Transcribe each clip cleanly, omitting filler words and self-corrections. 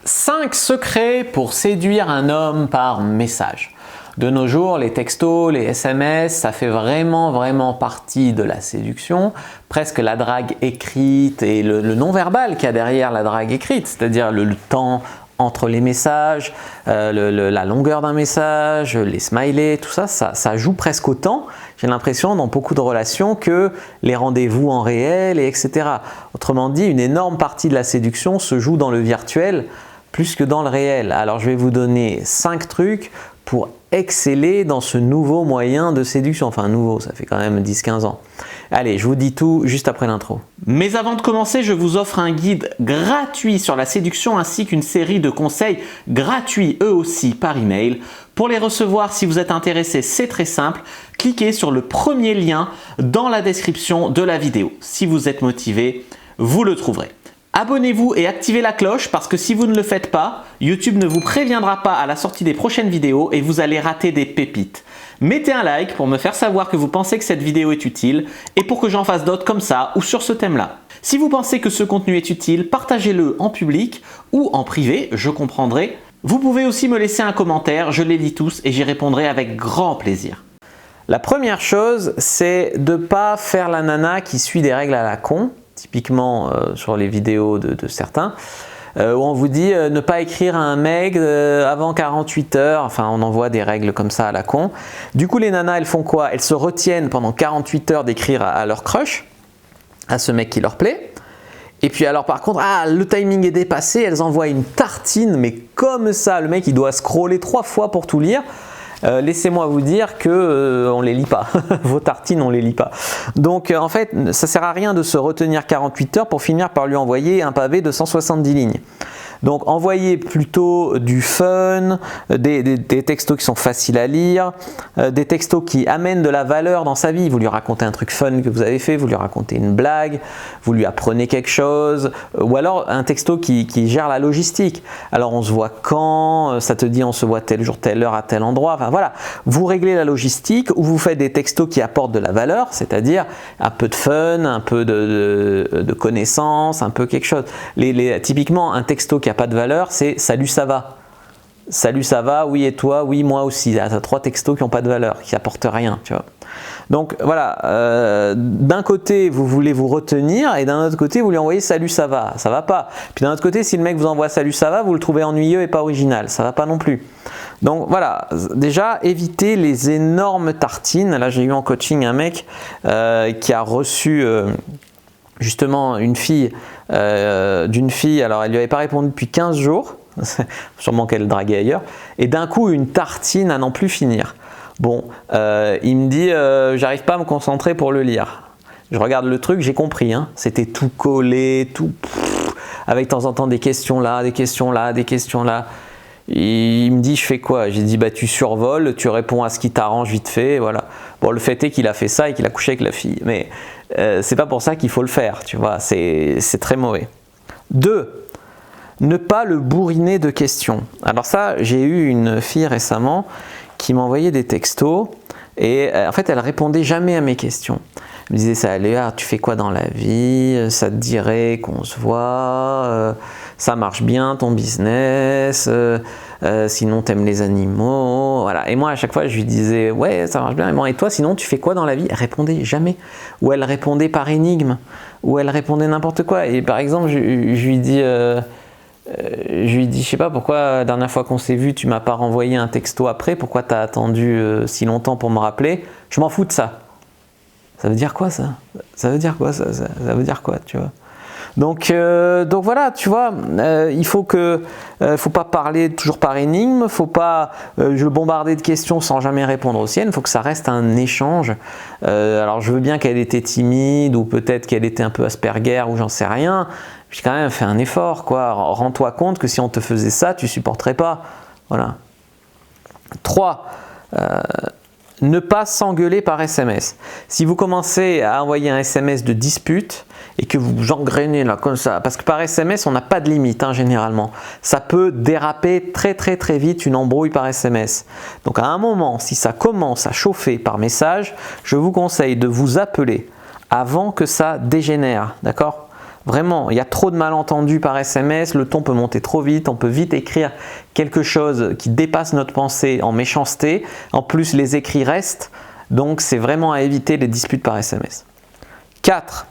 5 secrets pour séduire un homme par message. De nos jours, les textos, les SMS, ça fait vraiment partie de la séduction, presque la drague écrite et le non-verbal qu'il y a derrière la drague écrite, c'est-à-dire le temps entre les messages, la longueur d'un message, les smileys, tout ça, ça joue presque autant, j'ai l'impression, dans beaucoup de relations que les rendez-vous en réel, et etc. Autrement dit, une énorme partie de la séduction se joue dans le virtuel plus que dans le réel. Alors je vais vous donner 5 trucs pour exceller dans ce nouveau moyen de séduction. Enfin nouveau, ça fait quand même 10-15 ans. Allez, je vous dis tout juste après l'intro. Mais avant de commencer, je vous offre un guide gratuit sur la séduction ainsi qu'une série de conseils gratuits eux aussi par email. Pour les recevoir, si vous êtes intéressé, c'est très simple. Cliquez sur le premier lien dans la description de la vidéo. Si vous êtes motivé, vous le trouverez. Abonnez-vous et activez la cloche parce que si vous ne le faites pas, YouTube ne vous préviendra pas à la sortie des prochaines vidéos et vous allez rater des pépites. Mettez un like pour me faire savoir que vous pensez que cette vidéo est utile et pour que j'en fasse d'autres comme ça ou sur ce thème-là. Si vous pensez que ce contenu est utile, partagez-le en public ou en privé, je comprendrai. Vous pouvez aussi me laisser un commentaire, je les lis tous et j'y répondrai avec grand plaisir. La première chose, c'est de ne pas faire la nana qui suit des règles à la con. Typiquement sur les vidéos de certains, où on vous dit ne pas écrire à un mec avant 48 heures, enfin on envoie des règles comme ça à la con. Du coup les nanas elles font quoi? Elles se retiennent pendant 48 heures d'écrire à leur crush, à ce mec qui leur plaît. Et puis alors par contre, le timing est dépassé, elles envoient une tartine, mais comme ça, le mec il doit scroller 3 fois pour tout lire. Laissez-moi vous dire que on les lit pas, vos tartines on les lit pas. Donc en fait ça sert à rien de se retenir 48 heures pour finir par lui envoyer un pavé de 170 lignes. Donc envoyez plutôt du fun, des textos qui sont faciles à lire, des textos qui amènent de la valeur dans sa vie. Vous lui racontez un truc fun que vous avez fait, vous lui racontez une blague, vous lui apprenez quelque chose, ou alors un texto qui gère la logistique. Alors on se voit quand, ça te dit on se voit tel jour, telle heure, à tel endroit, enfin voilà. Vous réglez la logistique ou vous faites des textos qui apportent de la valeur, c'est-à-dire un peu de fun, un peu de connaissances, un peu quelque chose. Typiquement un texto qui pas de valeur, c'est salut ça va. Salut ça va, oui et toi, oui moi aussi. Tu as 3 textos qui n'ont pas de valeur, qui n'apportent rien, tu vois. Donc voilà, d'un côté vous voulez vous retenir et d'un autre côté vous lui envoyez salut ça va pas. Puis d'un autre côté si le mec vous envoie salut ça va, vous le trouvez ennuyeux et pas original, ça va pas non plus. Donc voilà, déjà évitez les énormes tartines. Là j'ai eu en coaching un mec qui a reçu justement une fille d'une fille, alors elle lui avait pas répondu depuis 15 jours, sûrement qu'elle draguait ailleurs, et d'un coup une tartine à n'en plus finir. Bon, il me dit j'arrive pas à me concentrer pour le lire. Je regarde le truc, j'ai compris, hein, c'était tout collé, tout avec de temps en temps des questions là, des questions là, des questions là. Il me dit je fais quoi? J'ai dit bah tu survoles, tu réponds à ce qui t'arrange vite fait, voilà. Bon le fait est qu'il a fait ça et qu'il a couché avec la fille, mais c'est pas pour ça qu'il faut le faire, tu vois, c'est très mauvais. 2. Ne pas le bourriner de questions. Alors ça, j'ai eu une fille récemment qui m'envoyait des textos et en fait elle répondait jamais à mes questions. Elle me disait ça allait, tu fais quoi dans la vie, ça te dirait qu'on se voit, ça marche bien ton business, sinon t'aimes les animaux, voilà. Et moi à chaque fois je lui disais ouais ça marche bien, et toi sinon tu fais quoi dans la vie? Elle répondait jamais, ou elle répondait par énigme, ou elle répondait n'importe quoi. Et par exemple je lui dis je sais pas pourquoi la dernière fois qu'on s'est vu tu m'as pas renvoyé un texto après, pourquoi t'as attendu si longtemps pour me rappeler? Je m'en fous de ça. Ça veut dire quoi ça? Ça veut dire quoi ça veut dire quoi, tu vois? Donc voilà, tu vois, il faut pas parler toujours par énigme, faut pas le bombarder de questions sans jamais répondre aux siennes, il faut que ça reste un échange. Alors je veux bien qu'elle était timide ou peut-être qu'elle était un peu Asperger ou j'en sais rien, j'ai quand même fait un effort, quoi. Rends-toi compte que si on te faisait ça, tu supporterais pas. Voilà. 3. Ne pas s'engueuler par SMS. Si vous commencez à envoyer un SMS de dispute et que vous engrainez là comme ça, parce que par SMS on n'a pas de limite hein, généralement, ça peut déraper très vite une embrouille par SMS. Donc à un moment, si ça commence à chauffer par message, je vous conseille de vous appeler avant que ça dégénère, d'accord? Vraiment, il y a trop de malentendus par SMS, le ton peut monter trop vite, on peut vite écrire quelque chose qui dépasse notre pensée en méchanceté. En plus, les écrits restent, donc c'est vraiment à éviter les disputes par SMS. 4.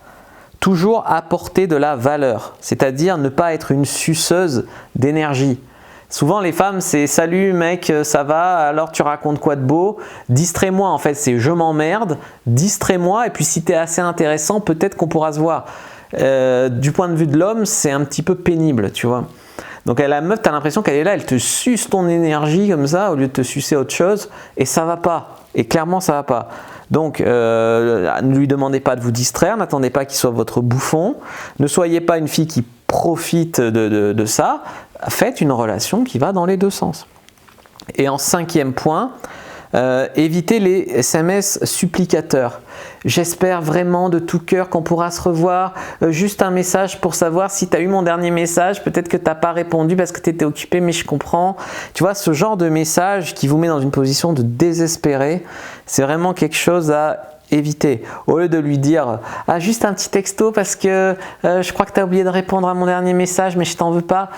Toujours apporter de la valeur, c'est-à-dire ne pas être une suceuse d'énergie. Souvent les femmes c'est « Salut mec, ça va? Alors tu racontes quoi de beau? Distrais-moi » en fait, c'est « Je m'emmerde, distrais-moi et puis si tu es assez intéressant, peut-être qu'on pourra se voir. » Du point de vue de l'homme, c'est un petit peu pénible, tu vois. Donc la meuf, tu as l'impression qu'elle est là, elle te suce ton énergie comme ça au lieu de te sucer autre chose et ça va pas. Et clairement ça va pas. Donc ne lui demandez pas de vous distraire, n'attendez pas qu'il soit votre bouffon, ne soyez pas une fille qui profite de ça, faites une relation qui va dans les deux sens. Et en 5e point, évitez les SMS supplicateurs. J'espère vraiment de tout cœur qu'on pourra se revoir. Juste un message pour savoir si tu as eu mon dernier message. Peut-être que tu n'as pas répondu parce que tu étais occupé, mais je comprends. Tu vois, ce genre de message qui vous met dans une position de désespéré, c'est vraiment quelque chose à éviter. Au lieu de lui dire « Ah, juste un petit texto parce que je crois que tu as oublié de répondre à mon dernier message, mais je t'en veux pas. »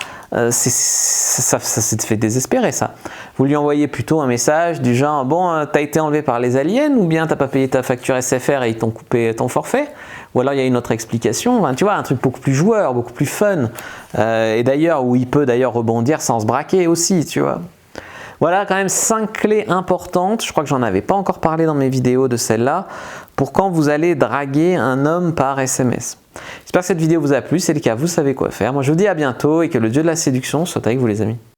Ça te fait désespérer ça. Vous lui envoyez plutôt un message du genre « Bon, t'as été enlevé par les aliens ou bien t'as pas payé ta facture SFR et ils t'ont coupé ton forfait ?» Ou alors il y a une autre explication, enfin, tu vois, un truc beaucoup plus joueur, beaucoup plus fun. Et d'ailleurs, où il peut d'ailleurs rebondir sans se braquer aussi, tu vois. Voilà quand même 5 clés importantes, je crois que j'en avais pas encore parlé dans mes vidéos de celle-là, pour quand vous allez draguer un homme par SMS. J'espère que cette vidéo vous a plu, si c'est le cas, vous savez quoi faire. Moi je vous dis à bientôt et que le dieu de la séduction soit avec vous les amis.